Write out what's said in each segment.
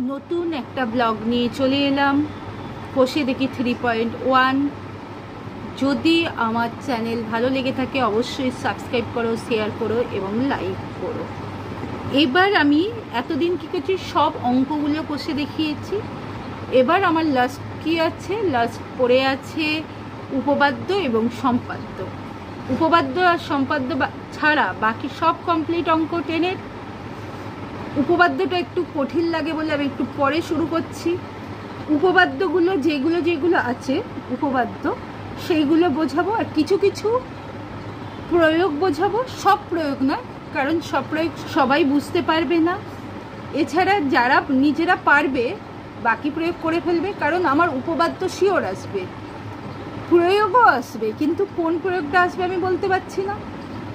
নতুন একটা ব্লগ নিয়ে চলে এলাম। কষে দেখি 3.1। যদি আমার চ্যানেল ভালো লেগে থাকে অবশ্যই সাবস্ক্রাইব করো, শেয়ার করো এবং লাইক করো। এবার আমি এতদিন কী করছি, সব অঙ্কগুলো কষে দেখিয়েছি। এবার আমার লাস্ট কী আছে, লাস্ট পড়ে আছে উপপাদ্য এবং সম্পাদ্য। উপপাদ্য আর সম্পাদ্য ছাড়া বাকি সব কমপ্লিট অঙ্ক 10-এর। উপপাদ্যটা একটু কঠিন লাগে বলে আমি একটু পরে শুরু করছি। উপপাদ্যগুলো যেগুলো আছে উপপাদ্য সেইগুলো বোঝাবো, আর কিছু কিছু প্রয়োগ বোঝাবো। সব প্রয়োগ নয়, কারণ সব প্রয়োগ সবাই বুঝতে পারবে না। এছাড়া যারা নিজেরা পারবে বাকি প্রয়োগ করে ফেলবে, কারণ আমার উপপাদ্য শিওর আসবে, প্রয়োগও আসবে, কিন্তু কোন প্রয়োগটা আসবে আমি বলতে পারছি না।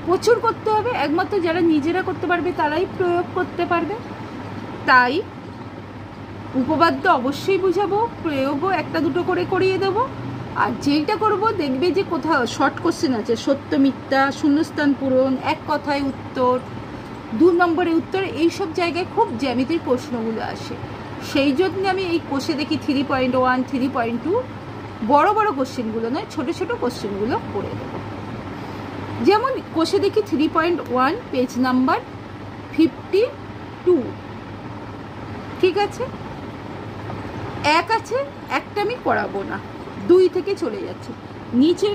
প্রচুর করতে হবে, একমাত্র যারা নিজেরা করতে পারবে তারাই প্রয়োগ করতে পারবে। তাই উপপাদ্য অবশ্যই বুঝাবো, প্রয়োগও একটা দুটো করে করিয়ে দেবো। আর যেইটা করব দেখবে যে কোথাও শর্ট কোশ্চেন আছে, সত্য মিথ্যা, শূন্যস্থান পূরণ, এক কথায় উত্তর, 2 নম্বরে উত্তর, এইসব জায়গায় খুব জ্যামিতির প্রশ্নগুলো আসে। সেই জন্য আমি এই কোষে দেখি 3.1, 3.2 বড় বড় কোশ্চেনগুলো নয়, ছোট ছোট কোশ্চেনগুলো করে দেবো। যেমন কোষে দেখি 3.1 পেজ নাম্বার 52। ঠিক আছে, এক আছে, একটা আমি করাবো না, 2 থেকে চলে যাচ্ছে। নিচে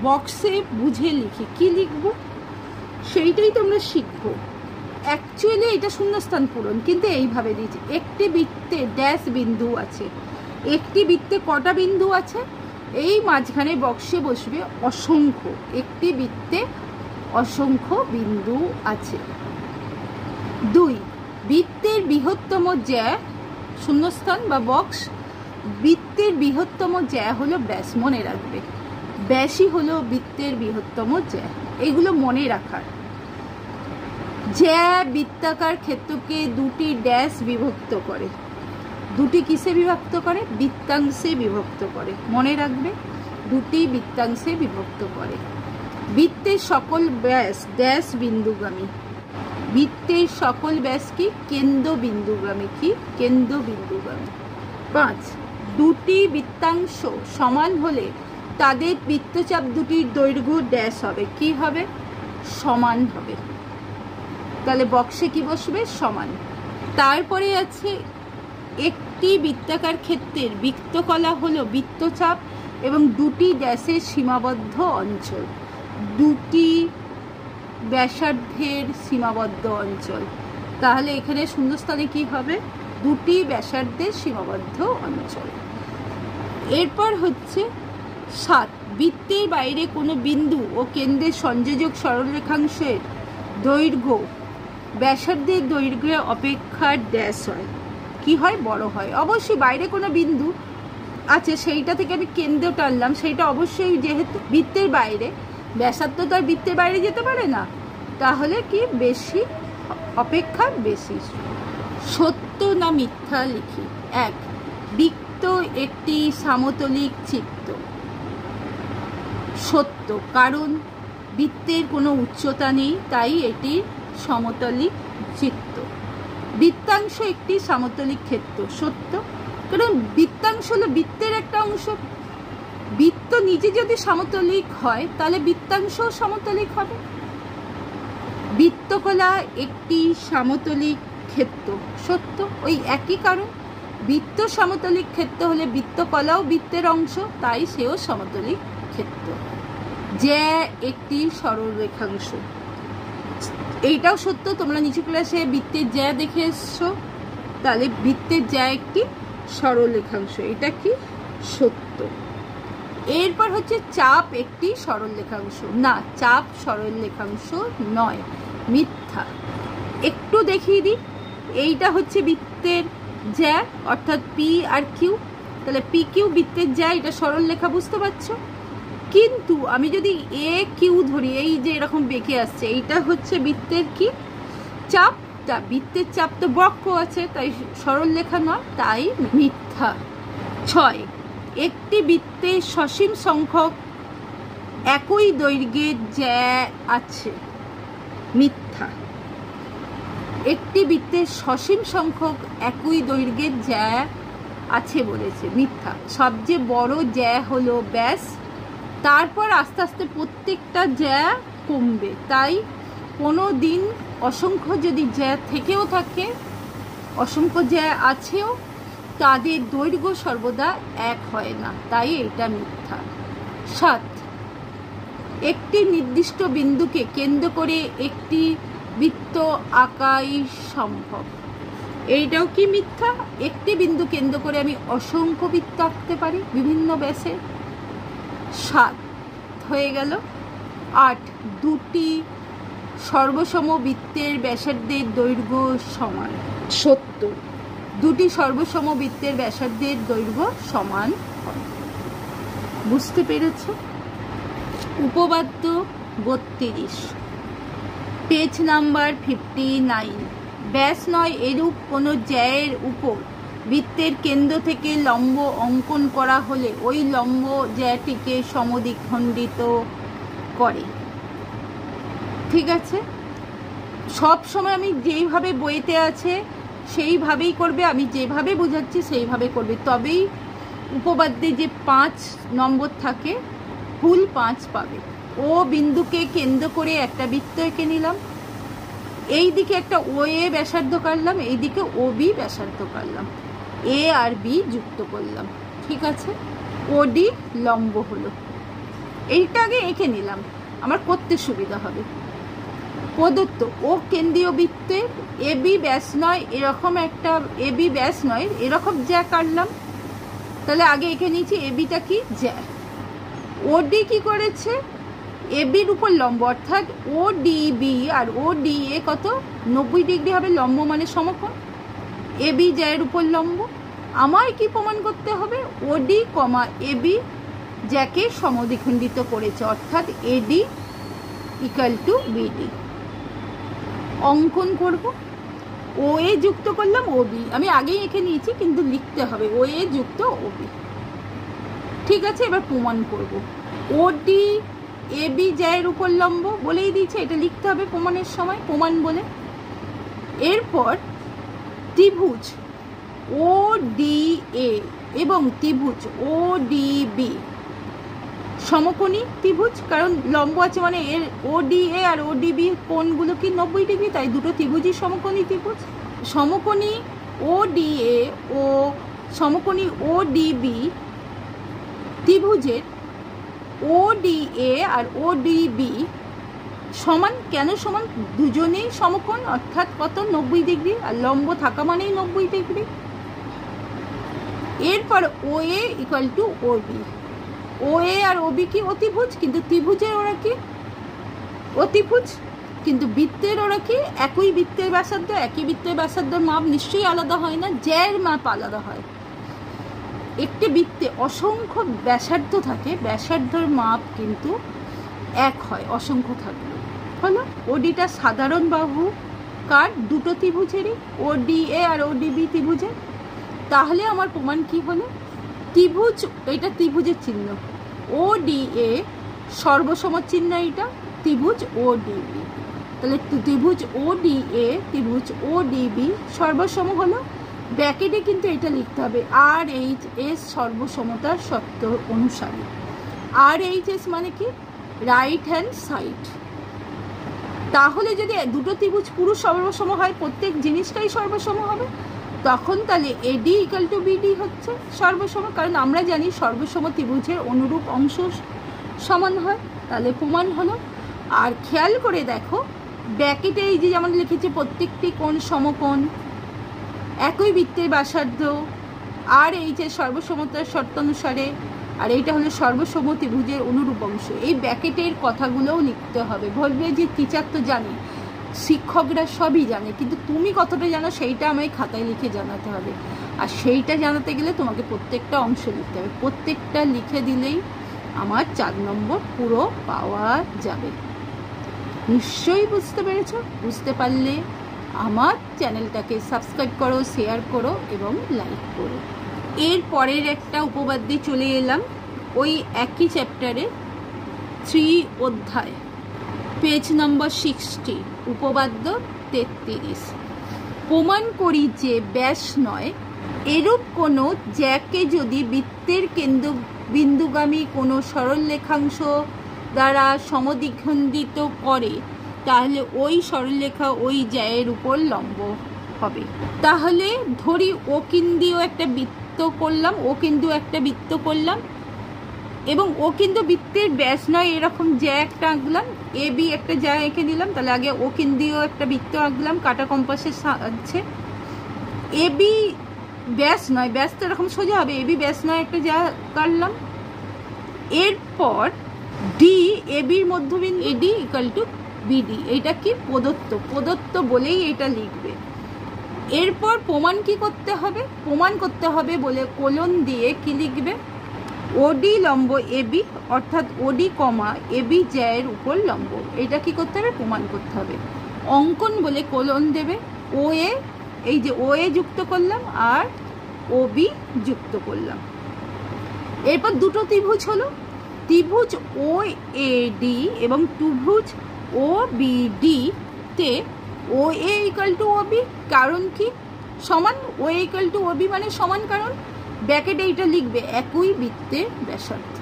বক্সে বুঝে লিখি, কি লিখবো সেইটাই তোমরা শিখবো। অ্যাকচুয়ালি এটা শূন্যস্থান পূরণ, কিন্তু এইভাবে দিয়েছি, একটি বৃত্তে ড্যাশ বিন্দু আছে। একটি বৃত্তে কটা বিন্দু আছে? এই মাঝখানে বক্সে বসবে অসংখ্য, একটি বৃত্তে অসংখ্য বিন্দু আছে। 2, বৃত্তের বৃহত্তম জ্যা, শূন্যস্থান বা বক্স, বৃত্তের বৃহত্তম জ্যা হলো ব্যাস, মনে রাখবে, ব্যাসই হলো বৃত্তের বৃহত্তম জ্যা। এগুলো মনে রাখার। জ্যা বৃত্তাকার ক্ষেত্রকে 2টি ড্যাশ বিভক্ত করে। 2টি কিসে বিভক্ত করে? বৃত্তাংশে বিভক্ত করে, মনে রাখবে, 2টি বৃত্তাংশে বিভক্ত করে। বৃত্তের সকল ব্যাস ড্যাশ বিন্দুগামী। বৃত্তের সকল ব্যাস কি? কেন্দ্রবিন্দুগামী। কি? কেন্দ্রবিন্দুগামী। 5, 2টি বৃত্তাংশ সমান হলে তাদের বৃত্তচাপ দুটির দৈর্ঘ্য ড্যাশ হবে। কি হবে? সমান হবে। তাহলে বক্সে কি বসবে? সমান। তারপরে আছে একটি বৃত্তাকার ক্ষেত্রের বৃত্তকলা হলো বৃত্তচাপ এবং 2টি ড্যাশের সীমাবদ্ধ অঞ্চল। 2টি ব্যাসার্ধের সীমাবদ্ধ অঞ্চল। তাহলে এখানে শূন্যস্থানে কি হবে? 2টি ব্যাসার্ধের সীমাবদ্ধ অঞ্চল। এরপর হচ্ছে 7, বৃত্তের বাইরে কোনো বিন্দু ও কেন্দ্রের সংযোজক সরলরেখাংশের দৈর্ঘ্য ব্যাসার্ধের দৈর্ঘ্যের অপেক্ষা ড্যাশ হয়। কি হয়? বড় হয়। অবশ্যই বাইরে কোনো বিন্দু আছে সেইটা থেকে আমি কেন্দ্র টানলাম, সেইটা অবশ্যই যেহেতু বৃত্তের বাইরে, ব্যাসার্ধ তো আর বৃত্তের বাইরে যেতে পারে না, তাহলে কি বেশি, অপেক্ষা বেশি। সত্য না মিথ্যা লিখি। 1, বৃত্ত একটি সমতলিক চিত্র। সত্য, কারণ বৃত্তের কোনো উচ্চতা নেই, তাই এটি সমতলিক চিত্র। বৃত্তাংশ একটি সমতলিক ক্ষেত্র। সত্য, কারণ বৃত্তাংশ হলো বৃত্তের একটা অংশ। বৃত্ত নিজে যদি সমতলিক হয় তাহলে বৃত্তাংশও সমতলিক হবে। বৃত্তকলা একটি সমতলিক ক্ষেত্র। সত্য, ওই একই কারণ, বৃত্ত সমতলিক ক্ষেত্র হলে বৃত্তকলাও বৃত্তের অংশ, তাই সেও সমতলিক ক্ষেত্র। জ্যা একটি সরল রেখাংশ। এইটাও সত্য, তোমরা নিচু ক্লাসে বৃত্তের জ্যা দেখে এসছো, তাহলে বৃত্তের জ্যা একটি সরল রেখাংশ, এটা কি? সত্য। এরপর হচ্ছে চাপ একটি সরল রেখাংশ। না, চাপ সরল রেখাংশ নয়, মিথ্যা। একটু দেখিয়ে দিই, এইটা হচ্ছে বৃত্তের জ্যা, অর্থাৎ পি আর কিউ, তাহলে পি কিউ বৃত্তের জ্যা, এটা সরল রেখা, বুঝতে পারছো? কিন্তু আমি যদি এ কিউ ধরি, এই যে এরকম বেঁকে আসছে, এইটা হচ্ছে বৃত্তের কি? চাপ। তা বৃত্তের চাপ তো বক্র আছে, তাই সরল রেখা নয়, তাই মিথ্যা। 6, একটি বৃত্তে সসীম সংখ্যক একই দৈর্ঘ্যের জ্যা আছে। মিথ্যা। একটি বৃত্তের সসীম সংখ্যক একই দৈর্ঘ্যের জ্যা আছে বলেছে, মিথ্যা। সবচেয়ে বড় জ্যা হলো ব্যাস, তারপর আস্তে আস্তে প্রত্যেকটা জ্যা কমবে। তাই কোনো দিন অসংখ্য যদি জ্যা থেকেও থাকে, অসংখ্য জ্যা আছেও, তাদের দৈর্ঘ্য সর্বদা এক হয় না, তাই এটা মিথ্যা। 7, একটি নির্দিষ্ট বিন্দুকে কেন্দ্র করে একটি বৃত্ত আঁকাই সম্ভব। এইটাও কি মিথ্যা? একটি বিন্দু কেন্দ্র করে আমি অসংখ্য বৃত্ত আঁকতে পারি বিভিন্ন ব্যাসে। 7 হয়ে গেল। 8, দুটি সর্বসম বৃত্তের ব্যাসার্ধের দৈর্ঘ্য সমান। সত্য, দুটি সর্বসম বৃত্তের ব্যাসার্ধের দৈর্ঘ্য সমান হয়। বুঝতে পেরেছ? উপপাদ্য 32, পেজ নাম্বার 59। ব্যাস নয় এরূপ কোনো জ্যায়ের উপর বৃত্তের কেন্দ্র থেকে লম্ব অঙ্কন করা হলে ওই লম্ব জ্যাটিকে সমদ্বিখণ্ডিত করে। ঠিক আছে, সব সময় আমি যেইভাবে বইতে আছে সেইভাবেই করবে, আমি যেভাবে বোঝাচ্ছি সেইভাবে করবে, তবেই উপপাদ্যে যে 5 নম্বর থাকে ফুল 5 পাবে। ও বিন্দুকে কেন্দ্র করে একটা বৃত্ত এঁকে নিলাম, এই দিকে একটা ও এ ব্যাসার্ধ কাটলাম, এই দিকে ও বি ব্যাসার্ধ কাটলাম, এ আর বি যুক্ত করলাম। ঠিক আছে, ওডি লম্ব হলো। এইটা আগে এঁকে নিলাম, আমার করতে সুবিধা হবে। প্রদত্ত ও কেন্দ্রীয় বৃত্তে এ বি ব্যাস নয় এরকম একটা, এ বি ব্যাস নয় এরকম জ্যা কাটলাম, তাহলে আগে এঁকে নিয়েছি এ বিটা কি জ্যা। ওডি কি করেছে? এ বির উপর লম্ব, অর্থাৎ ও ডি বি আর ও ডি এ কত 90 ডিগ্রি হবে, লম্ব মানে সমকোণ। এ বি জ্যায়ের উপর লম্ব। আমায় কি প্রমাণ করতে হবে? ওডি কমা এ বি জ্যাকে সমদ্বিখণ্ডিত করেছে, অর্থাৎ এডি ইকুয়াল টু বিডি। অঙ্কন করব, ও এ যুক্ত করলাম ও বি, আমি আগেই এঁকে নিয়েছি কিন্তু লিখতে হবে ও এ যুক্ত ও বি। ঠিক আছে, এবার প্রমাণ করব। ওডি এ বি জ্যায়ের উপর লম্ব বলেই দিয়েছে, এটা লিখতে হবে প্রমাণের সময়, প্রমাণ বলে। এরপর ত্রিভুজ ও ডি এ এবং ত্রিভুজ ও ডি বি সমকোণী ত্রিভুজ, কারণ লম্ব আছে মানে এর ও ডি এ আর ও ডি বি কোণগুলো কি 90 ডিগ্রি, তাই দুটো ত্রিভুজই সমকোণী ত্রিভুজ। সমকোণী ও ডি এ ও সমকোণী ও ডি বি ত্রিভুজের ও ডি এ আর ও ডি বি সমান। কেন সমান? দুজনেই সমকোণ, অর্থাৎ কত 90 ডিগ্রি, আর লম্ব থাকা মানেই 90 ডিগ্রি। এরপর O A equal to O B. O A আর ও বি কি অতিভুজ, কিন্তু ত্রিভুজের ওরা কি অতিভুজ, কিন্তু বৃত্তের ওরা কি একই বৃত্তের ব্যাসার্ধ। একই বৃত্তের ব্যাসার্ধের মাপ নিশ্চয়ই আলাদা হয় না, জ্যায়ের মাপ আলাদা হয়। একটি বৃত্তে অসংখ্য ব্যাসার্ধ থাকে, ব্যাসার্ধের মাপ কিন্তু এক হয় অসংখ্য থাকলে। হলো ওডিটা সাধারণ বাহু কার? দুটো ত্রিভুজেরই, ও ডি এ আর ও ডি বি ত্রিভুজের। তাহলে আমার প্রমাণ কি হলো? ত্রিভুজ, এটা ত্রিভুজের চিহ্ন, ও ডি এ সর্বসম চিহ্ন, এটা ত্রিভুজ ও ডি বি। তাহলে ত্রিভুজ ও ডি এ ত্রিভুজ ও ডি বি সর্বসম হলো। ব্র্যাকেটে কিন্তু এটা লিখতে হবে আর এইচ এস সর্বসমতার শর্ত অনুসারে। আর এইচ এস মানে কি? Right hand side. তাহলে যদি দুটো ত্রিভুজ পুরো সর্বসম হয়, প্রত্যেক জিনিসটাই সর্বসম হবে, তখন তাহলে এডি ইকুয়াল টু বিডি হচ্ছে সর্বসম, কারণ আমরা জানি সর্বসম ত্রিভুজের অনুরূপ অংশ সমান হয়। তাহলে প্রমাণ হলো। আর খেয়াল করে দেখো ব্র্যাকেটে এই যে যেমন লিখেছে প্রত্যেকটি কোণ সমকোণ, একই বৃত্তের ব্যাসার্ধ, আর এই যে সর্বসমতার শর্ত অনুসারে, আর এইটা হলো সর্বসম ত্রিভুজের অনুরূপ অংশ। এই ব্র্যাকেটের কথাগুলোও লিখতে হবে। বলবে যে টিচার তো জানে, শিক্ষকরা সবই জানে, কিন্তু তুমি কতটা জানো সেইটা আমায় খাতায় লিখে জানাতে হবে। আর সেইটা জানাতে গেলে তোমাকে প্রত্যেকটা অংশ লিখতে হবে। প্রত্যেকটা লিখে দিলেই আমার 4 নম্বর পুরো পাওয়া যাবে। নিশ্চয়ই বুঝতে পেরেছো? বুঝতে পারলে আমার চ্যানেলটাকে সাবস্ক্রাইব করো, শেয়ার করো এবং লাইক করো। এর পরের একটা উপপাদ্যে চলে এলাম, ওই একই চ্যাপ্টারে 3 অধ্যায়, পেজ নম্বর 60, উপপাদ্য 33। প্রমাণ করি যে ব্যাস নয় এরূপ কোনো জ্যাকে যদি বৃত্তের কেন্দ্রবিন্দুগামী কোনো সরলরেখাংশ দ্বারা সমদ্বিখণ্ডিত করে তাহলে ওই সরলরেখা ওই জ্যায়ের উপর লম্ব হবে। তাহলে ধরি ও কেন্দ্রীয় একটা বৃত্ত করলাম, ও কেন্দ্রীয় একটা বৃত্ত করলাম এবং ও কিন্তু বৃত্তের ব্যাস নয় এরকম জ্যা একটা আঁকলাম, এ বি একটা জ্যা এঁকে দিলাম। তাহলে আগে ও কেন্দ্রীয় একটা বৃত্ত আঁকলাম কাটা কম্পাসের সাহায্যে। এ বি ব্যাস নয়, ব্যাস তো এরকম সোজা হবে, এ বি ব্যাস নয় একটা জ্যা কাটলাম। এরপর ডি এ বির মধ্যবিন্দু, এডি ইকুয়াল টু বিডি, এটা কি প্রদত্ত, প্রদত্ত বলেই এটা লিখবে। এরপর প্রমাণ কি করতে হবে, প্রমাণ করতে হবে বলে কোলন দিয়ে কি লিখবে, ওডি লম্ব এবি অর্থাৎ ওডি কমা এবি জ্যায়ের উপর লম্ব, এটা কি করতে হবে, প্রমাণ করতে হবে। অঙ্কন বলে কোলন দেবে, ও এ, এই যে ও এ যুক্ত করলাম আর ও বি যুক্ত করলাম। এরপর দুটো ত্রিভুজ হলো, ত্রিভুজ ও এ ডি এবং ত্রিভুজ ও বি ডি তে ও A equal to O B, কারণ কি সমান, ও A equal to O B মানে সমান, কারণ ব্র্যাকেটে এইটা লিখবে একই বৃত্তের ব্যাসার্ধ,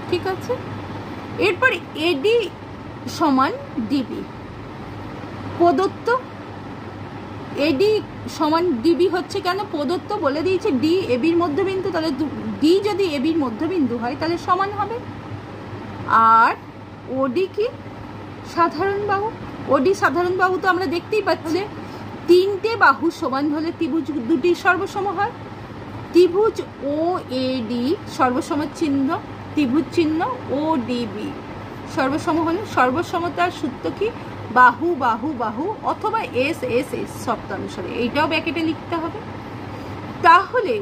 ঠিক আছে। এরপর এডি সমান ডিবি প্রদত্ত, এডি সমান ডিবি হচ্ছে কেন, প্রদত্ত বলে দিয়েছে ডি এবির মধ্যবিন্দু, তাহলে ডি যদি এবির মধ্যবিন্দু হয় তাহলে সমান হবে। আর ওডি কি সাধারণ বাহু, ওডি সাধারণ বাহু তো আমরা দেখতেই পাচ্ছি, তিনটে বাহু সমান হলে ত্রিভুজ দুটি সর্বসম হয়। ত্রিভুজ ও এ ডি সর্বসম চিহ্ন, ত্রিভুজ চিহ্ন ও ডিবি সর্বসম হলে সর্বসমতার সূত্র কি, বাহু বাহু বাহু অথবা এস এস এস শব্দানুসারে, এইটাও ব্র্যাকেটে লিখতে হবে। তাহলে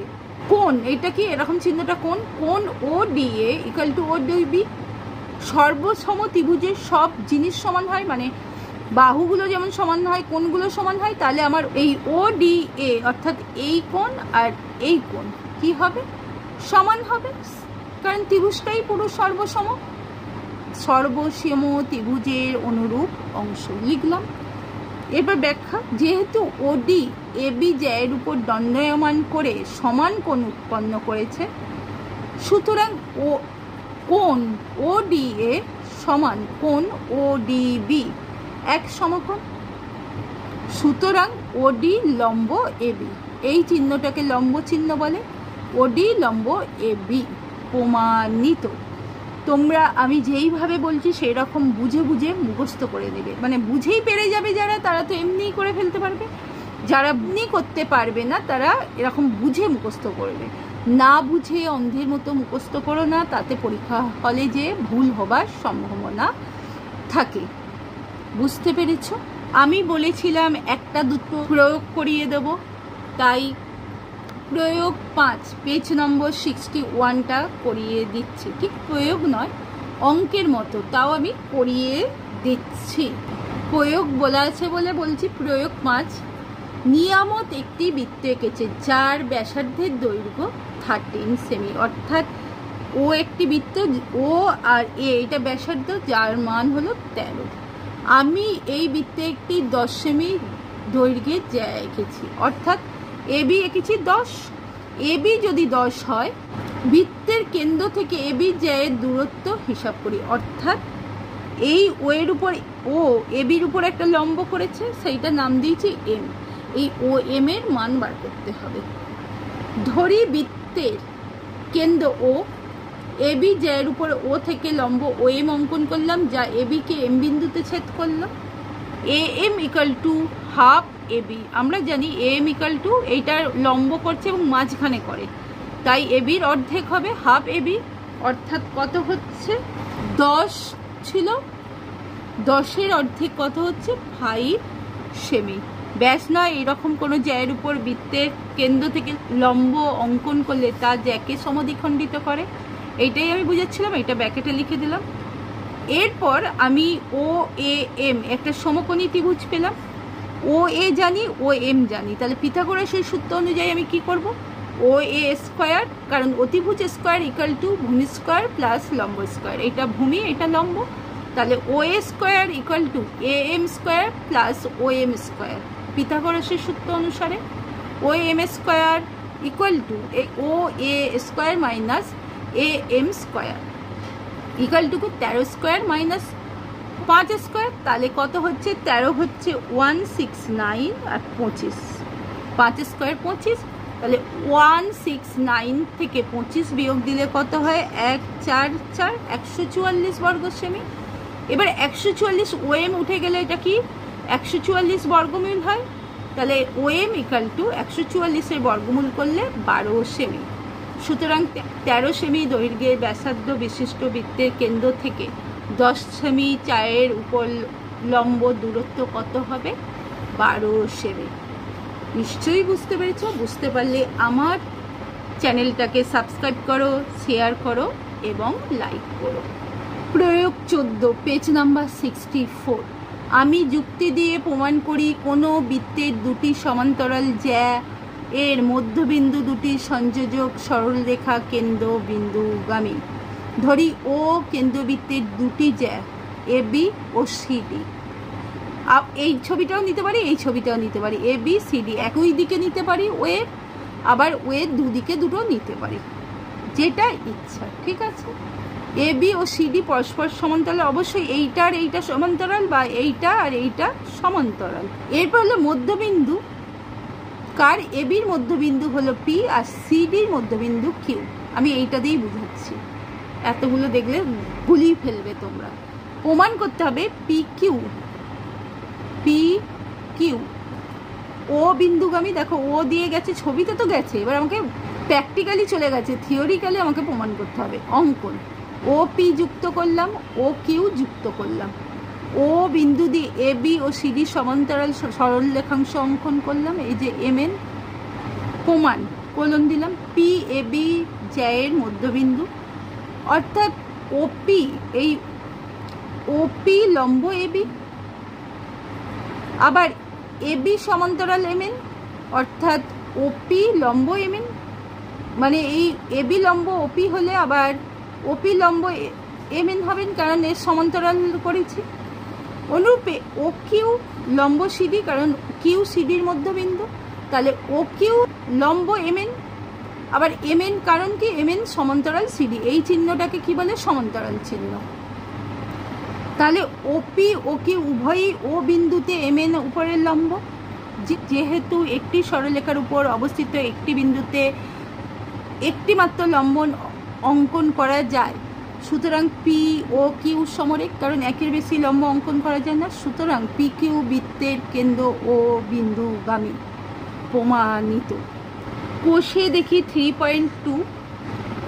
কোণ, এটা কি এরকম চিহ্নটা কোণ, কোণ O D A equal to O D B, সর্বসম ত্রিভুজের সব জিনিস সমান হয়, মানে বাহুগুলো যেমন সমান হয় কোণগুলো সমান হয়, তাহলে আমার এই ও ডি এ অর্থাৎ এই কোণ আর এই কোণ কি হবে, সমান হবে, কারণ ত্রিভুজটাই পুরো সর্বসম। সর্বসম ত্রিভুজের অনুরূপ অংশ লিখলাম। এবার ব্যাখ্যা, যেহেতু ওডি এবি জ্যায়ের উপর দণ্ডায়মান করে সমান কোণ উৎপন্ন করেছে, সুতরাং ও কোণ ও ডি এ সমান কোণ ও ডিবি এক সমকোণ, সুতরাং ওডি লম্ব এবি, এই চিহ্নটাকে লম্ব চিহ্ন বলে, ওডি লম্ব এবি প্রমাণিত। তোমরা আমি যেইভাবে বলছি সেই রকম বুঝে বুঝে মুখস্থ করে নেবে, মানে বুঝেই পেরে যাবে যারা, তারা তো এমনিই করে ফেলতে পারবে, যারা এমনি করতে পারবে না তারা এরকম বুঝে মুখস্থ করবে, না বুঝে অন্ধের মতো মুখস্থ করো না, তাতে পরীক্ষা হলে যে ভুল হবার সম্ভাবনা থাকে। বুঝতে পেরেছ? আমি বলেছিলাম একটা দুটো প্রয়োগ করিয়ে দেব, তাই প্রয়োগ 5 পেজ নম্বর 61টা করিয়ে দিচ্ছি, ঠিক প্রয়োগ নয় অঙ্কের মতো, তাও আমি করিয়ে দিচ্ছি। প্রয়োগ বলা আছে বলে বলছি। প্রয়োগ 5, নিয়ামত একটি বৃত্ত এঁকেছে যার ব্যাসার্ধের দৈর্ঘ্য 13 সেমি, অর্থাৎ ও একটি বৃত্ত, ও আর এ এটা ব্যাসার্ধ, যার মান হলো 13। আমি এই বৃত্তে একটি 10 সেমি দৈর্ঘ্যের জ্যা এঁকেছি, অর্থাৎ এবি এঁকেছি 10। এবি যদি 10 হয়, বৃত্তের কেন্দ্র থেকে এবি জ্যায়ের দূরত্ব হিসাব করি, অর্থাৎ এই ও এর উপর, ও এবির উপর একটা লম্ব করেছে, সেইটা নাম দিয়েছি এম, এই ও এম এর মান বার করতে হবে। ধরি বৃত্তের কেন্দ্র ও, এবি জ্যায়ের উপর ও থেকে লম্ব ও এম অঙ্কন করলাম, যা এবি কে এম বিন্দুতে ছেদ করলাম। A M equal to half A B, আমরা জানি এ এম ইকুয়াল টু এইটার লম্ব করছে এবং মাঝখানে করে, তাই এবির অর্ধেক হবে হাফ এবি, অর্থাৎ কত হচ্ছে 10 ছিল, 10-এর অর্ধেক কত হচ্ছে 5 সেমি। ব্যাস নয় এরকম কোনো জ্যায়ের উপর বৃত্তের কেন্দ্র থেকে লম্ব অঙ্কন করলে তা জ্যাকে সমদ্বিখণ্ডিত করে, এইটাই আমি বুঝাচ্ছিলাম, এটা ব্র্যাকেটে লিখে দিলাম। এরপর আমি ও এ এম একটা সমকোণী ত্রিভুজ পেলাম, ও এ জানি ও এম জানি, তাহলে পিথাগোরাসের সূত্র অনুযায়ী আমি কি করব, ও এ স্কোয়ার, কারণ অতিভুজ স্কোয়ার ইকুয়াল টু ভূমি স্কোয়ার প্লাস লম্ব স্কোয়ার, এটা ভূমি এটা লম্ব, তাহলে O A square equal to A M square plus O M square, পিথাগোরাসের সূত্র অনুসারে O M square equal to O A square minus A M square equal to 13 square minus 5 square. তাহলে কত হচ্ছে? 13 হচ্ছে 169 আর 25, 5 স্কোয়ার 25। তাহলে 169 থেকে 25 বিয়োগ দিলে কত হয়? 1 4 4 144 বর্গ সেমি। এবার 144 ওএম উঠে গেলে এটা কি 144 বর্গমূল হয়। তাহলে ওএম ইকাল টু 144-এর বর্গমূল করলে 12 সেমি। সুতরাং 13 সেমি দৈর্ঘ্যের ব্যাসার্ধ বিশিষ্ট বৃত্তের কেন্দ্র থেকে 10 সেমি চায়ের উপর লম্ব দূরত্ব কত হবে? 12 সেমি। নিশ্চয়ই বুঝতে পেরেছ। বুঝতে পারলে আমার চ্যানেলটাকে সাবস্ক্রাইব করো, শেয়ার করো এবং লাইক করো। প্রয়োগ 14, পেজ নাম্বার 64। আমি যুক্তি দিয়ে প্রমাণ করি কোনো বৃত্তের দুটি সমান্তরাল জ্যা এর মধ্যবিন্দু দুটি সংযোজক সরলরেখা কেন্দ্র বিন্দুগামী। ধরি ও কেন্দ্রবৃত্তের দুটি জ্যা এ বি ও সিডি। এই ছবিটাও নিতে পারি, এই ছবিটাও নিতে পারি। এ বি সিডি একই দিকে নিতে পারি ওয়ের, আবার ওয়ের দুদিকে দুটো নিতে পারি, যেটা ইচ্ছা। ঠিক আছে, এ বি ও সিডি পরস্পর সমান্তরাল। অবশ্যই এইটা আর এইটা সমান্তরাল, বা এইটা আর এইটা সমান্তরাল। এরপর হলো মধ্যবিন্দু কার? এ বির মধ্যবিন্দু হলো পি আর সিডির মধ্যবিন্দু কিউ। আমি এইটা দিয়েই বুঝাচ্ছি, এতগুলো দেখলে গুলিয়ে ফেলবে তোমরা। প্রমাণ করতে হবে পি কিউ, পি কিউ ও বিন্দুগামী। দেখো ও দিয়ে গেছে, ছবিতে তো গেছে, এবার আমাকে প্র্যাকটিক্যালি চলে গেছে, থিওরিক্যালি আমাকে প্রমাণ করতে হবে। অঙ্কন, ও পি যুক্ত করলাম, ও কিউ যুক্ত করলাম, ও বিন্দু দিয়ে এ বি ও সিডি সমান্তরাল সরল রেখাংশ অঙ্কন করলাম, এই যে এম এন। প্রমাণ কোলন দিলাম, পি এ বি জ্যায়ের মধ্যবিন্দু, অর্থাৎ ওপি, এই ওপি লম্ব এ বি, আবার এ বি সমান্তরাল এম এন, অর্থাৎ ওপি লম্ব এম এন। মানে এই এ বি লম্ব ওপি হলে আবার ওপি লম্ব এম এন হবেন, কারণ এর সমান্তরাল করেছি। অনুরূপে ও কিউ লম্ব সিডি, কারণ কিউ সিডির মধ্যবিন্দু, তাহলে ও কিউ লম্ব এম এন, আবার এম এন, কারণ কি এম এন সমান্তরাল সিডি, এই চিহ্নটাকে কি বলে? সমান্তরাল চিহ্ন। তাহলে ওপি ও কিউ উভয়ই ও বিন্দুতে এম এন উপরের লম্ব। যেহেতু একটি সরলরেখার উপর অবস্থিত একটি বিন্দুতে একটি মাত্র লম্ব অঙ্কন করা যায়, সুতরাং পি ও কিউ সমরেখ, কারণ একের বেশি লম্ব অঙ্কন করা যায় না। সুতরাং পি কিউ বৃত্তের কেন্দ্র ও বিন্দুগামী। প্রমাণিত। কোষে দেখি 3.2।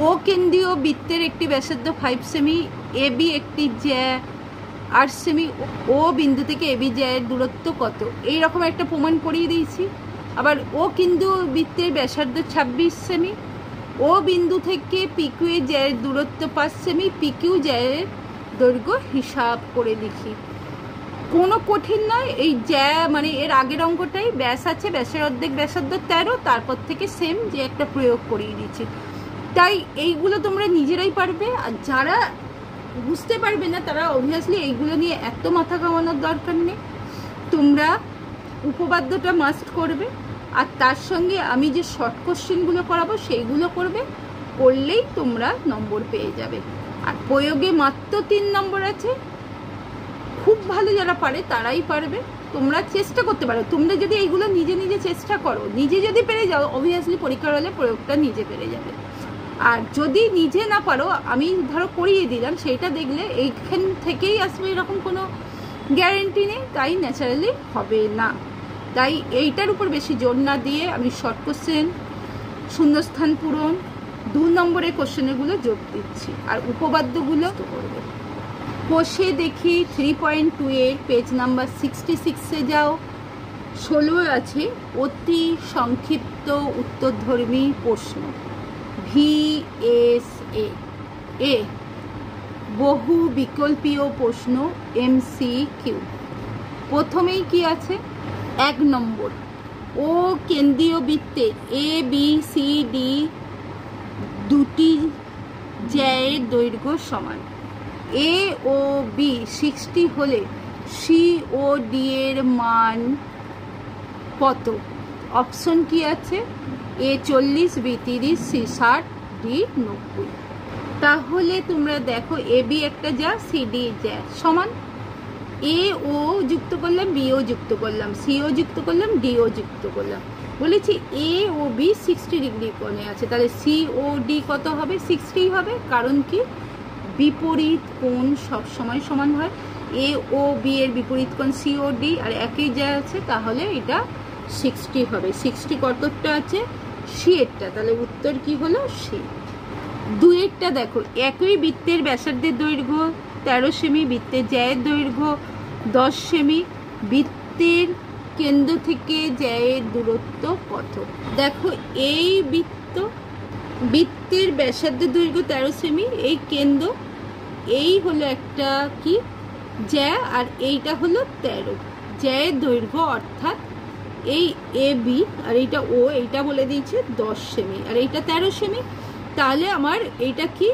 ও কেন্দ্রীয় বৃত্তের একটি ব্যাসার্ধ 5 সেমি, এ বি একটি জ্যা 8 সেমি, ও বিন্দু থেকে এ বি জ্যায়ের দূরত্ব কত? এইরকম একটা প্রমাণ করিয়ে দিয়েছি। আবার ও কেন্দ্রীয় বৃত্তের ব্যাসার্ধ 26 সেমি, ও বিন্দু থেকে পিকিউ এর জ্যায়ের দূরত্ব 5 সেমি, পিকিউ জ্যায়ের দৈর্ঘ্য হিসাব করে লিখি। কোনো কঠিন নয়, এই জ্যা মানে এর আগের অঙ্কটাই ব্যাস আছে, ব্যাসের অর্ধেক ব্যাসার্ধ 13, তারপর থেকে সেম যে একটা প্রয়োগ করিয়ে দিচ্ছি। তাই এইগুলো তোমরা নিজেরাই পারবে, আর যারা বুঝতে পারবে না তারা অবভিয়াসলি এইগুলো নিয়ে এত মাথা ঘামানোর দরকার নেই। তোমরা উপপাদ্যটা মাস্ট করবে, আর তার সঙ্গে আমি যে শর্ট কোশ্চেনগুলো করাবো সেইগুলো করবে, করলেই তোমরা নম্বর পেয়ে যাবে। আর প্রয়োগে মাত্র 3 নম্বর আছে, খুব ভালো যারা পারে তারাই পারবে। তোমরা চেষ্টা করতে পারো, তোমরা যদি এইগুলো নিজে নিজে চেষ্টা করো, নিজে যদি পেরে যাও, অবভিয়াসলি পরীক্ষার হলে প্রয়োগটা নিজে পেরে যাবে। আর যদি নিজে না পারো, আমি ধরো করিয়ে দিলাম, সেইটা দেখলে এইখান থেকেই আসবে এরকম কোনো গ্যারেন্টি নেই, তাই ন্যাচারালি হবে না। তাই এইটার উপর বেশি জোর না দিয়ে আমি শর্ট কোশ্চেন, শূন্যস্থান পূরণ, 2 নম্বরের কোশ্চেনগুলো যোগ দিচ্ছি, আর উপপাদ্যগুলো করবে। কোষে দেখি 3.2 এর পেজ নাম্বার 66-এ যাও। 16 আছে অতি সংক্ষিপ্ত উত্তরধর্মী প্রশ্ন, VSA এ বহু বিকল্পীয় প্রশ্ন, MCQ। প্রথমেই কি আছে? 1 নম্বর, ও কেন্দ্রীয় বৃত্তের এ বি সি ডি দুটি জ্যায়ের দৈর্ঘ্য সমান। এ ও বি 60 হলে সি ও ডি এর মান কত? অপশন কি আছে? এ 40, বি 30, সি 60, ডি 90। তাহলে তোমরা দেখো এ বি একটা যা, সি ডি যা, সমান। এ ও যুক্ত করলাম, বি ও যুক্ত করলাম, সি ও যুক্ত করলাম, ডি ও যুক্ত করলাম। বলেছি এ ও বি 60 ডিগ্রি কোণে আছে, তাহলে সি ও ডি কত হবে? 60 হবে। কারণ কি? বিপরীত কোণ সব সময় সমান হয়। এ ও বি এর বিপরীত কোণ সি ও ডি, আর একই যা আছে, তাহলে এটা 60 হবে। 60 কতটা আছে? সি এরটা, তাহলে উত্তর কি হলো? সি। 2-এরটা দেখো, একই বৃত্তের ব্যাসার্ধের দৈর্ঘ্য 13 সেমি, বৃত্তের জ্যায়ের দৈর্ঘ্য 10 সেমি, বৃত্তের কেন্দ্র থেকে জ্যায়ের দূরত্ব কত? দেখো এই বৃত্তের ব্যাসার্ধের দৈর্ঘ্য 13 সেমি, এই কেন্দ্র, এই হলো একটা কি জ্যা, আর এইটা হলো 13 জ্যায়ের দৈর্ঘ্য, অর্থাৎ এই এ বি আর এইটা ও, এইটা বলে দিয়েছে 10 সেমি আর এইটা 13 সেমি। তাহলে আমার এইটা কি?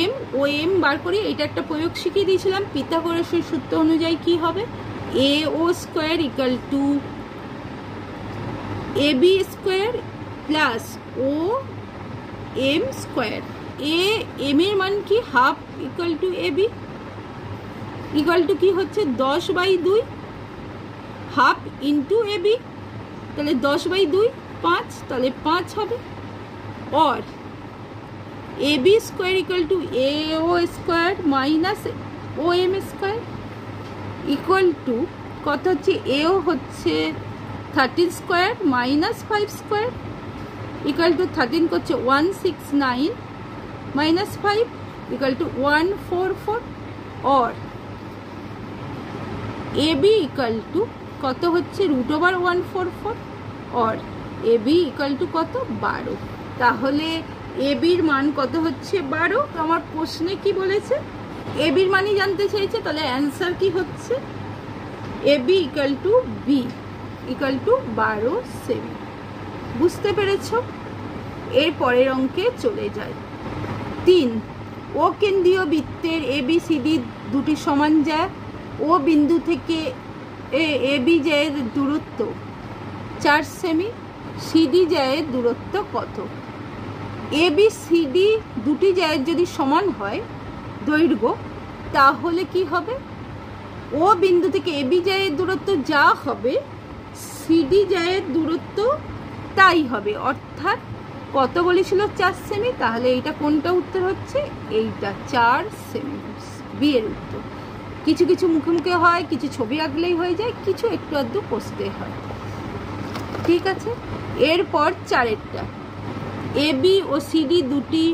এম ও এম বার করি। এটা একটা প্রয়োগ শিখিয়ে দিয়েছিলাম, পিথাগোরাসের সূত্র অনুযায়ী কি হবে? A O square equal to A B square plus O M square. A M এর মান কি? Half equal to A B equal to কি হচ্ছে? 10/2, হাফ ইন্টু এ বি, তাহলে 10/2 5, তাহলে 5 হবে। और A B square equal to A O square minus O M square equal to কত হচ্ছে? এও হচ্ছে 13 square minus 5 square equal to 13 করছে 169 মাইনাস 5 ইকুয়াল টু 144। और এ বি ইকুয়াল টু কত হচ্ছে? √144 और এ বি ইকুয়াল টু কত? 12। তাহলে এ বির মান কত হচ্ছে? 12। আমার প্রশ্নে কি বলেছে? এ বির মানই জানতে চাইছে, তাহলে অ্যান্সার কি হচ্ছে? A B equal to B equal to 12 সেমি। বুঝতে পেরেছ? এর পরের অঙ্কে চলে যায়। 3, ও কেন্দ্রীয় বৃত্তের এ বি সি ডি দুটি সমান জ্যা, ও বিন্দু থেকে এ বি জ্যায়ের দূরত্ব 4 সেমি, সিডি জ্যায়ের দূরত্ব কত? এ বি সি ডি দুটি জ্যায়ের যদি সমান হয় দৈর্ঘ্য, তাহলে কি হবে? ও বিন্দু থেকে এ বি জ্যায়ের দূরত্ব যা হবে, সিডি জ্যায়ের দূরত্ব তাই হবে। অর্থাৎ কত বলেছিল? 4 সেমি। তাহলে এইটা কোনটা উত্তর হচ্ছে? এইটা 4 সেমি, বি এর উত্তর। কিছু কিছু মুখে মুখে হয়, কিছু ছবি আঁকলেই হয়ে যায়, কিছু একটু আধটু কষতে হয়। ঠিক আছে। এরপর 4-এরটা, এ বি ও সিডি দুটি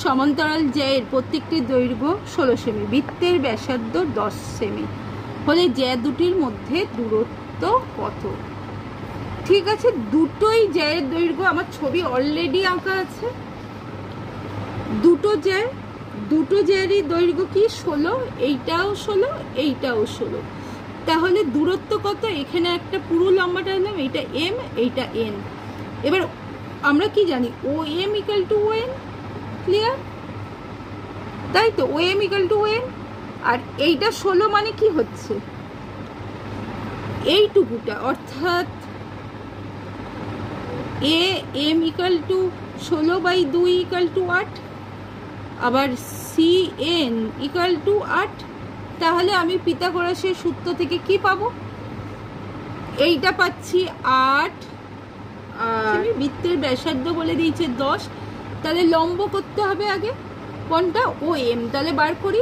সমান্তরাল জ্যায়ের প্রত্যেকটি দৈর্ঘ্য 16 সেমি, বৃত্তের ব্যাসার্ধ 10 সেমি হলে জ্যা দুটির মধ্যে দূরত্ব কত? ঠিক আছে, দুটোই জ্যায়ের দৈর্ঘ্য, আমার ছবি অলরেডি আঁকা আছে। দুটো জ্যায়েরই দৈর্ঘ্য কি? 16, এইটাও 16, এইটাও 16। তাহলে দূরত্ব কত? এখানে একটা পুরো লম্বাটা নিলাম, এইটা এম, এইটা এন। এবার আমরা কি জানি? O M equal to O N, clear? তাই তো, O M equal to O N. আর এইটা 16 মানে কি হচ্ছে? এইটুকুটা, অর্থাৎ A M equal to 16/2 equal to 8, আবার সি এন ইকাল টু 8। তাহলে আমি পিথাগোরাসের সূত্র থেকে কি পাবো? এইটা পাচ্ছি 8, আর বৃত্তের ব্যাসার্ধ বলে দিয়েছে 10, তাহলে লম্ব করতে হবে আগে কোনটা? O M. তাহলে বার করি,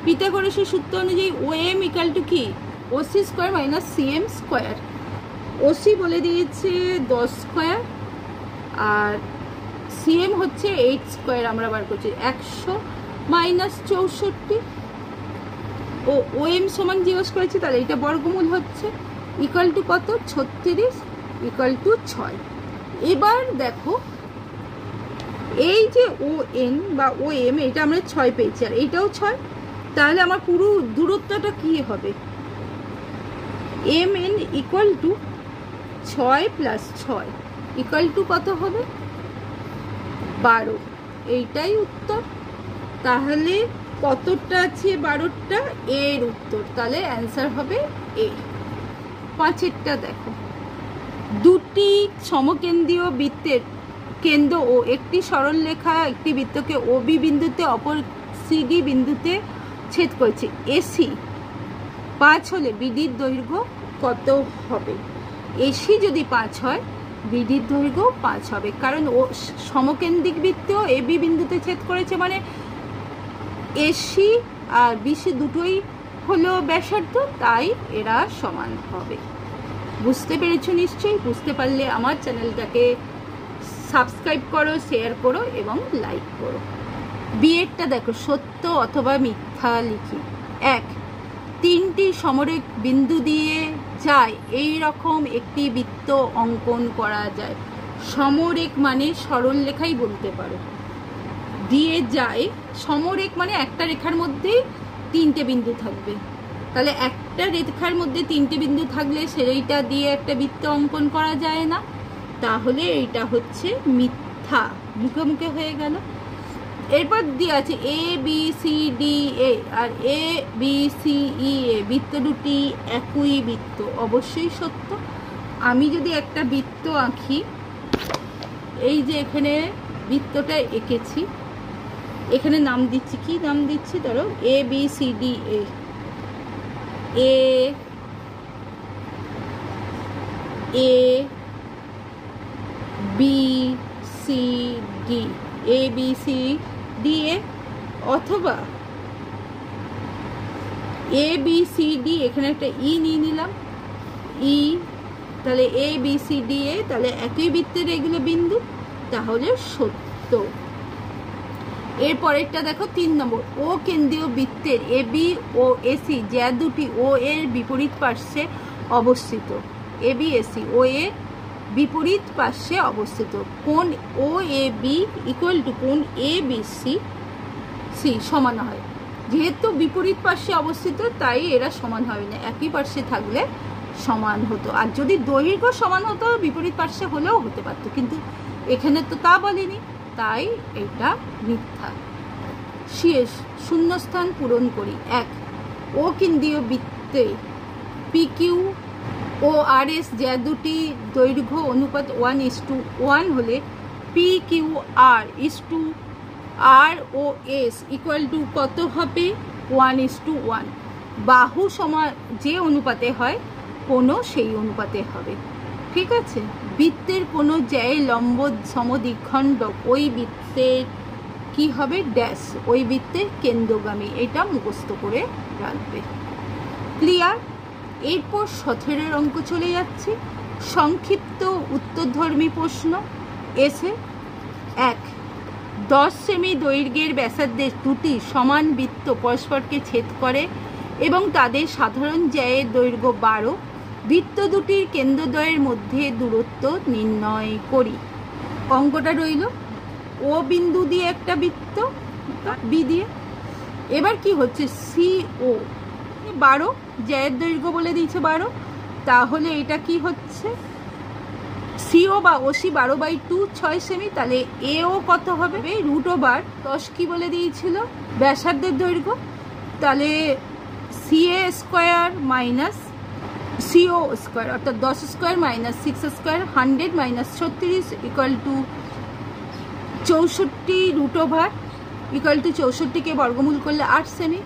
পিথাগোরাসের সূত্র অনুযায়ী ও এম ইকাল টু কি? OC square minus C M square. OC বলে দিয়েছে 10 স্কোয়ার, আর সিএম হচ্ছে 8 স্কোয়ার। আমরা বার করছি 100 মাইনাস 64। ও এম সমান জিজ্ঞেস করেছি, তাহলে এটা বর্গমূল হচ্ছে ইকুয়াল টু কত? 36 ইকুয়াল টু 6। এবার দেখো, এই যে ও এন বা ও এম, এটা আমরা 6 পেয়েছি, আর এইটাও 6। তাহলে আমার পুরো দূরত্বটা কি হবে? M N equal to 6 plus 6 equal to কত হবে? 12। এইটাই উত্তর। তাহলে কতটা আছে? 12টা, এর উত্তর। তাহলে অ্যান্সার হবে এ। 5-এরটা দেখো, দুটি সমকেন্দ্রীয় বৃত্তের কেন্দ্র ও একটি সরলরেখা একটি বৃত্তকে ওবি বিন্দুতে অপর সিডি বিন্দুতে ছেদ করেছে। এসি 5 হলে বিডির দৈর্ঘ্য কত হবে? এসি যদি 5 হয় বিডির দৈর্ঘ্য 5 হবে, কারণ ও সমকেন্দ্রিক বৃত্ত এবি বিন্দুতে ছেদ করেছে, মানে এসি আর বিসি দুটোই হলো ব্যাসার্ধ, তাই এরা সমান হবে। বুঝতে পেরেছো নিশ্চয়ই? বুঝতে পারলে আমার চ্যানেলটাকে সাবস্ক্রাইব করো, শেয়ার করো এবং লাইক করো। বিয়েরটা দেখো, সত্য অথবা মিথ্যা লিখি। 1, 3টি সমরেখ বিন্দু দিয়ে যায় এই রকম একটি বৃত্ত অঙ্কন করা যায়। সমরেখ মানে সরল রেখাই বলতে পারো। দিয়ে যায়, সমরেখ মানে একটা রেখার মধ্যেই 3টে বিন্দু থাকবে, তাহলে একটা রেখার মধ্যে 3টে বিন্দু থাকলে সেইটা দিয়ে একটা বৃত্ত অঙ্কন করা যায় না, তাহলে এইটা হচ্ছে মিথ্যা, মুখে মুখে হয়ে গেল। এরপর দিয়ে আছে A B C D A, আর A B C E A বৃত্ত দুটি একই বৃত্ত, অবশ্যই সত্য। আমি যদি একটা বৃত্ত আঁকি, এই যে এখানে বৃত্তটা এঁকেছি, এখানে নাম দিচ্ছি, কি নাম দিচ্ছি? ধরো A B C D A, A A B C D, A B C D A, অথবা এ বি সি ডি, এখানে একটা ই নিয়ে নিলাম, ই, তাহলে এ বি সি ডি এ, তাহলে একই বৃত্তের এগুলো বিন্দু, তাহলে সত্য। এর পরেরটা দেখো 3 নম্বর, ও কেন্দ্রীয় বৃত্তের এ বি ও এসি যা দুটি ও এর বিপরীত পার্শ্বে অবস্থিত, এ বি এসি ও এর বিপরীত পার্শ্বে অবস্থিত, কোণ ও এ বি ইকুয়াল টু কোণ এ বি সি সি সমান হয়। যেহেতু বিপরীত পার্শ্বে অবস্থিত তাই এরা সমান হবে না, একই পার্শ্বে থাকলে সমান হতো। আর যদি দৈর্ঘ্য সমান হতো বিপরীত পার্শ্বে হলেও হতে পারতো, কিন্তু এখানে তো তা বলেনি, তাই এটা মিথ্যা। শেষ শূন্যস্থান পূরণ করি। 1, ও কেন্দ্রীয় বৃত্তে পি কিউ ও আর এস যা দুটি দৈর্ঘ্য অনুপাত 1:1 হলে P Q R is to R O S equal to কত হবে? 1:1। বাহু সমান যে অনুপাতে হয় কোনো সেই অনুপাতে হবে, ঠিক আছে? বৃত্তের কোনো জ্যায় লম্ব সমদ্বিখণ্ডক ওই বৃত্তের কি হবে? ড্যাশ, ওই বৃত্তের কেন্দ্রগামী। এটা মুখস্থ করে রাখবে। ক্লিয়ার? এরপর 17 অঙ্ক চলে যাচ্ছে। সংক্ষিপ্ত উত্তরধর্মী প্রশ্ন এসে 1, 10 সেমি দৈর্ঘ্যের ব্যাসার্ধের দুটি সমান বৃত্ত পরস্পরকে ছেদ করে এবং তাদের সাধারণ জ্যায়ের দৈর্ঘ্য 12, বৃত্ত দুটির কেন্দ্রদ্বয়ের মধ্যে দূরত্ব নির্ণয় করি। অঙ্কটা রইল ও বিন্দু দিয়ে একটা বৃত্ত, বি দিয়ে। এবার কি হচ্ছে? সি ও 12, জ্যায়ের দৈর্ঘ্য বলে দিয়েছে 12, তাহলে এটা কি হচ্ছে? সিও বা ওসি 12/2 6 সেমি, তাহলে এও কত হবে? √10 কি বলে দিয়েছিল? ব্যাসার্ধের দৈর্ঘ্য, তাহলে C A square minus C O square, অর্থাৎ 10 স্কোয়ার মাইনাস 6 স্কোয়ার 100 মাইনাস 36 ইকুয়াল টু 64 ইকুয়াল টু 64কে বর্গমূল করলে 8 সেমি।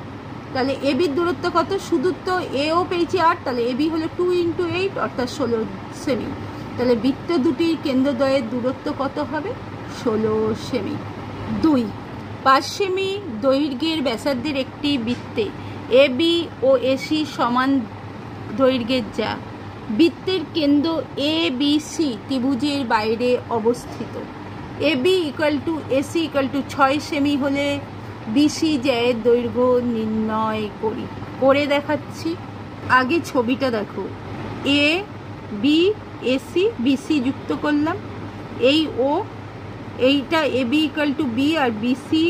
তাহলে এবির দূরত্ব কত? শুধু তো এও পেয়েছি 8, তাহলে এবি হলো 2 × 8 অর্থাৎ 16 সেমি। তাহলে বৃত্ত দুটির কেন্দ্রদ্বয়ের দূরত্ব কত হবে? 16 সেমি। 2, 5 সেমি দৈর্ঘ্যের ব্যাসার্ধের একটি বৃত্তে এ বি ও এসি সমান দৈর্ঘ্যের যা বৃত্তের কেন্দ্র এ বি সি ত্রিভুজের বাইরে অবস্থিত। A B equal to A C equal to 6 সেমি হলে বিসি জ্যায়ের দৈর্ঘ্য নির্ণয় করি। করে দেখাচ্ছি। আগে ছবিটা দেখো, এ বি এসি বিসি যুক্ত করলাম, এই ও, এইটা A B equal to B আর B C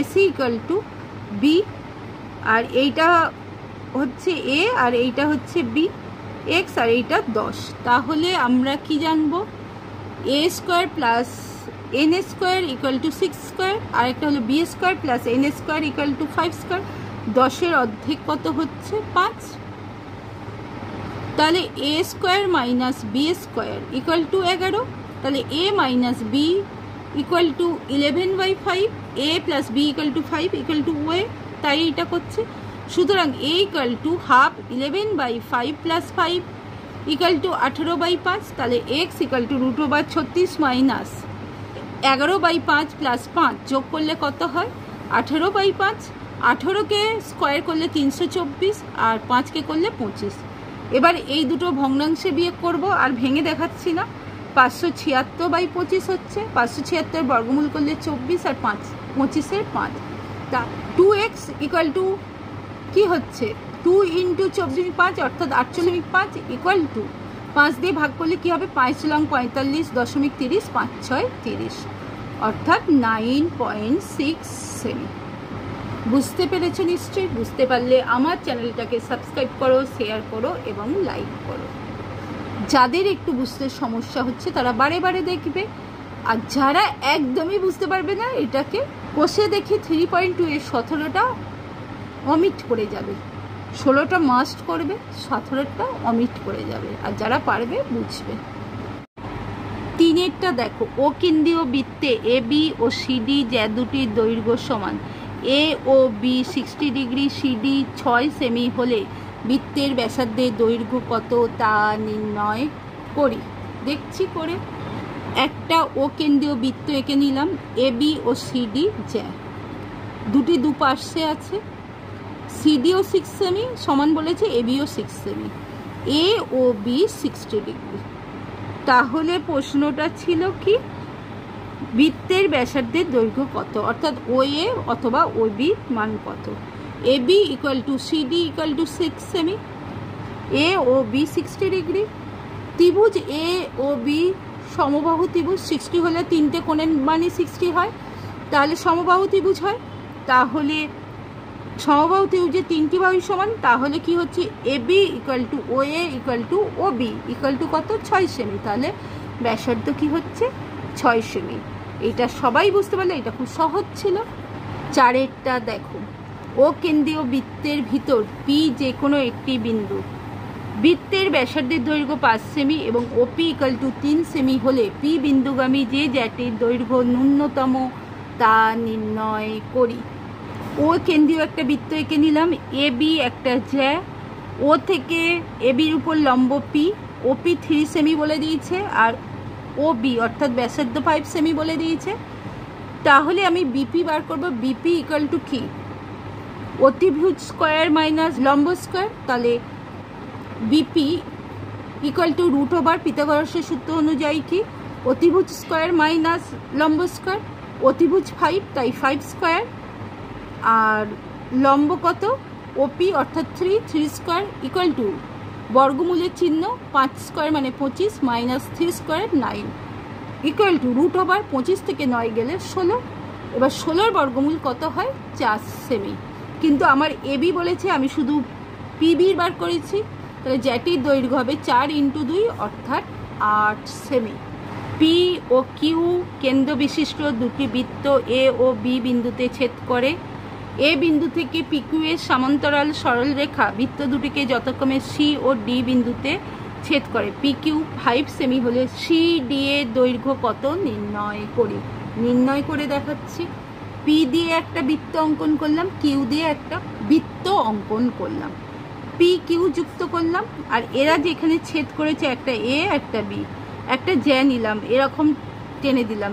A C equal to B, আর এইটা হচ্ছে এ আর এইটা হচ্ছে বি এক্স, আর এইটা 10। তাহলে আমরা কি জানবো? A square plus N square equal to 6 square, আর একটা হলো B square plus N square equal to 5 square. 10-এর অর্ধেক কত হচ্ছে? 5। তাহলে A square minus B square equal to 11, তাহলে A minus B equal to 11/5, A plus B equal to 5 equal to ওয়ে, তাই এটা করছে। সুতরাং A equal to half 11/5 plus 5 equal to 18/5, তাহলে x equal to √36 minus 11/5 plus 5 যোগ করলে কত হয় 18/5, 18কে স্কোয়ার করলে 324 আর 5কে করলে 25। এবার এই দুটো ভগ্নাংশে বিয়োগ করব, আর ভেঙে দেখাচ্ছি না। 576/25 হচ্ছে, 576 বর্গমূল করলে 24 আর 25-এর 5, তা 2x ইকুয়াল টু কী হচ্ছে 2 × 24/5 অর্থাৎ 48/5 ইকুয়াল টু 5 দিয়ে ভাগ করলে কী হবে 5×45.30, 5×6 = 30 অর্থাৎ 9.6 সেমি। বুঝতে পেরেছো নিশ্চয়ই? বুঝতে পারলে আমার চ্যানেলটাকে সাবস্ক্রাইব করো, শেয়ার করো এবং লাইক করো। যাদের একটু বুঝতে সমস্যা হচ্ছে তারা বারে বারে দেখবে, আর যারা একদমই বুঝতে পারবে না এটাকে কষে দেখি 3.2 এর 17টা অমিট করে যাবে, 16টা মাস্ট করবে, 17টা অমিট করে যাবে, আর যারা পারবে বুঝবে। 3এরটা দেখো, ও কেন্দ্রীয় বৃত্তে এ বি ও সিডি যা দুটির দৈর্ঘ্য সমান, এ ও বি 60 ডিগ্রি, সিডি 6 সেমি হলে বৃত্তের ব্যাসার্ধের দৈর্ঘ্য কত তা নির্ণয় করি। দেখছি করে। একটা ও কেন্দ্রীয় বৃত্ত এঁকে নিলাম, এ বি ও সিডি যা দুটি দুপাশে আছে, সিডিও 6 সেমি সমান বলেছে, এ বিও 6 সেমি, এ ও বি 60 ডিগ্রি। তাহলে প্রশ্নটা ছিল কি বৃত্তের ব্যাসার্ধের দৈর্ঘ্য কত, অর্থাৎ ও এ অথবা ও বি মান কত। A B equal to C D equal to 6 সেমি, এ ও বি 60 ডিগ্রি। ত্রিভুজ এ ও বি সমবাহু ত্রিভুজ, 60 হলে 3টে কোণের মানই 60 হয়, তাহলে সমবাহু ত্রিভুজ হয়। তাহলে সমবাহু ত্রিভুজের 3টি বাহু সমান, তাহলে কি হচ্ছে A B equal to O A equal to O B equal to কত 6 সেমি, তাহলে ব্যাসার্ধ কি হচ্ছে 6 সেমি। এইটা সবাই বুঝতে পারলে, এটা খুব সহজ ছিল। 4এরটা দেখো, ও কেন্দ্রীয় বৃত্তের ভিতর পি যে কোনো একটি বিন্দু, বৃত্তের ব্যাসার্ধের দৈর্ঘ্য 5 সেমি এবং ওপি ইকুয়াল টু 3 সেমি হলে পি বিন্দুগামী যে জ্যাটির দৈর্ঘ্য ন্যূনতম তা নির্ণয় করি। ও কেন্দ্রীয় একটা বৃত্ত এঁকে নিলাম, এ বি একটা জ্যা, ও থেকে এ বির উপর লম্ব পি, ওপি 3 সেমি বলে দিয়েছে, আর ও বি অর্থাৎ ব্যাসার্ধ 5 সেমি বলে দিয়েছে। তাহলে আমি বিপি বার করব, বিপি ইকুয়াল টু কি অতিভুজ স্কোয়ার মাইনাস লম্ব স্কোয়ার, তাহলে বিপি ইকুয়াল টু √, পিথাগোরাসের সূত্র অনুযায়ী কি অতিভুজ স্কোয়ার মাইনাস লম্ব স্কোয়ার, অতিভুজ 5 তাই 5 স্কোয়ার, আর লম্ব কত ওপি অর্থাৎ 3 স্কোয়ার ইকুয়াল টু বর্গমূলের চিহ্ন 5 স্কোয়ার মানে 25 মাইনাস 3 স্কোয়ার 9 ইকুয়াল টু √, 25 থেকে 9 গেলে 16। এবার 16-র বর্গমূল কত হয় 4 সেমি, কিন্তু আমার এবি বলেছে আমি শুধু পিবি বার করেছি, তাহলে জ্যাটির দৈর্ঘ্য হবে 4 × 2 অর্থাৎ 8 সেমি। পি ও কিউ কেন্দ্র বিশিষ্ট দুটি বৃত্ত এ ও বি বিন্দুতে ছেদ করে, এ বিন্দু থেকে পিকিউ এর সমান্তরাল সরলরেখা বৃত্ত দুটিকে যথাক্রমে সি ও ডি বিন্দুতে ছেদ করে। পিকিউ 5 সেমি হলে সি ডি এর দৈর্ঘ্য কত নির্ণয় করি। নির্ণয় করে দেখাচ্ছি। পি দিয়ে একটা বৃত্ত অঙ্কন করলাম, কিউ দিয়ে একটা বৃত্ত অঙ্কন করলাম, পি কিউ যুক্ত করলাম, আর এরা যেখানে ছেদ করেছে একটা এ একটা বি, একটা জ্যা নিলাম, এরকম টেনে দিলাম,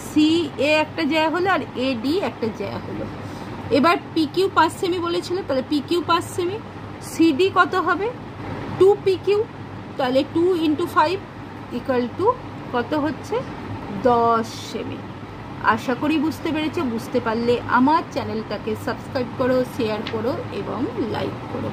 সি এ একটা জ্যা হলো আর এ ডি একটা জ্যা হলো। এবার পি কিউ 5 সেমি বলেছিল, তাহলে পি কিউ 5 সেমি, সিডি কত হবে 2 পি কিউ, তাহলে 2 × 5 ইকুয়াল টু কত হচ্ছে 10 সেমি। আশা করি বুঝতে পেরেছো। বুঝতে পারলে আমার চ্যানেলটাকে সাবস্ক্রাইব করো, শেয়ার করো এবং লাইক করো।